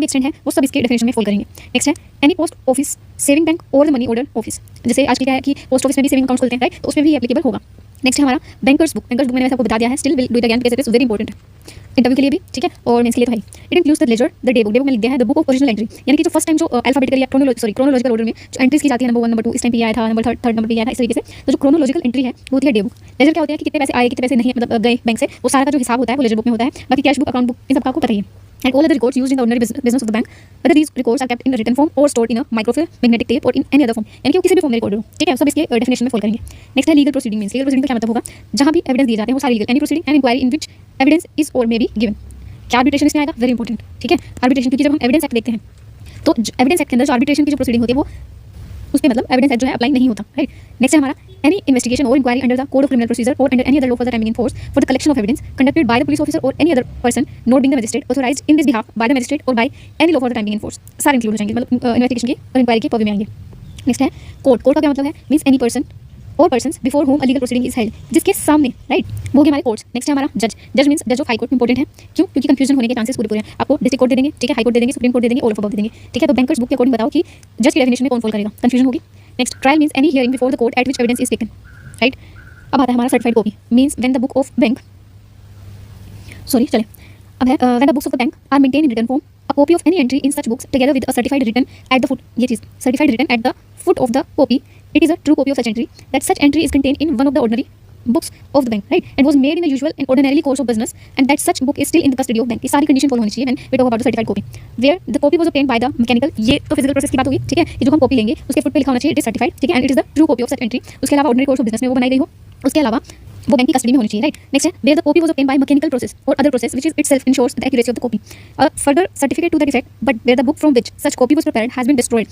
भी एक्सटेंड है वो सब इसके डेफिनेशन में फॉल करेंगे। नेक्स्ट है any post office saving bank और द मनी ऑर्डर ऑफिस, जैसे आजकल क्या है कि पोस्ट ऑफिस में भी सेविंग अकाउंट खोलते हैं, राइट, तो उसमें भी एप्लीकेबल होगा। नेक्स्ट है हमारा बैंकर्स बुक मैंने आपको बता दिया है, still will do it again because it is very important interview के लिए भी, ठीक है, और मेंस के लिए तो है। It includes the ledger the day book में लिख दिया है the book of original entry, यानी कि जो फर्स्ट टाइम जो अल्फाबेटिकल या क्रोनोलॉजिकल ऑर्डर में जो एंट्रीज की जाती है, नंबर 1 नंबर 2 इस टाइम पे आया था, नंबर थर्ड नंबर पे आया था, इस तरीके से। तो जो क्रोनोलॉजिकल एंट्री है वो होती है डे बुक। लेजर क्या होता है कि कितने पैसे आए कितने पैसे नहीं मतलब गए बैंक से, वो सारा का जो हिसाब होता है वो लेजर बुक में होता है। बाकी cash book account book in सब का आपको पता ही है। And all other records used in the ordinary business of the bank, whether these records are kept in a written form or stored in a microfilm, magnetic tape or in any other form, यानी कि वो किसी भी form में record हो, ठीक है, सब इसके डेफिनेशन में फॉलो करेंगे। नेक्स्ट है legal proceeding means, legal proceeding का क्या मतलब होगा, जहां भी एविडेंस दिए जाते हैं वो सारी legal, any proceeding and inquiry in which evidence is or may be given. क्या आर्बिट्रेशन इसमें आएगा, वेरी इंपॉर्टेंट, ठीक है, आर्बिट्रेशन, क्योंकि जब हम एविडेंस एक्ट देखते हैं तो एविडेंस एक्ट के अंदर जो आर्बिट्रेशन की जो प्रोसीडिंग होती है वो उस पर मतलब एविडेंस एक्ट जो है अप्लाई नहीं होता, राइट। नेक्स्ट है हमारा एनी इन्वेस्टिगेशन और inquiry under the code of criminal procedure और under any other law for the timing in force for the collection of evidence conducted by the police officer और any other person not being the magistrate authorised in this behalf by the magistrate और by any law for the timing in force, सारे include हो जाएंगे, मतलब investigation की और inquiry के point में आएंगे। नेक्स्ट है कोर्ट, कोर्ट का क्या मतलब है, मींस एनी पर्सन और persons before home a legal proceeding is held, जिसके सामने, राइट, वो हो गए हमारे कोर्ट्स। नेक्स्ट है हमारा जज, जज मींस जज ऑफ हाई कोर्ट, इंपॉर्टेंट है, क्यों, क्योंकि कंफ्यूजन होने के चांसेस पूरे हैं। आपको डिस्ट्रिक्ट कोर्ट दे देंगे, ठीक है, हाई कोर्ट दे देंगे, सुप्रीम कोर्ट दे देंगे, ऑल ऑफ अबव दे देंगे, ठीक है। तो बैंकर्स बुक के अकॉर्डिंग बताओ कि जज की डेफिनेशन में कौन फॉल करेगा, कंफ्यूजन होगी। Next trial means any hearing before the court at which evidence is taken, right. अब आता है हमारा certified copy, means when the book of bank चले अब है when the books of the bank are maintain in written form a copy of any entry in such books together with a certified written at the foot, ये चीज certified written at the foot of the copy, it is a true copy of such entry, that such entry is contained in one of the ordinary books of the bank, right, and was made in the usual and ordinarily course of business, and that such book is still in the custody of bank। ये सारी condition follow होनी चाहिए when we talk about the certified copy, where the copy was obtained by the mechanical, ये तो physical process की बात होगी, ठीक है। ये जो हम कॉपी लेंगे उसके फुट पे लिखा होना चाहिए इट इज सर्टिफाइड, ठीक है, and it is the true copy of such entry. उसके अलावा ऑर्डिनरी कोर्स ऑफ बिजनेस में वो बनाई गई हो, उसके अलावा वो बैंक की कस्टडी में होनी चाहिए, राइट। नेक्स्ट है where the copy was obtained by mechanical process और other process which is itself ensures the accuracy of the copy, further certificate to the effect but where the book from which such copy was prepared has been destroyed,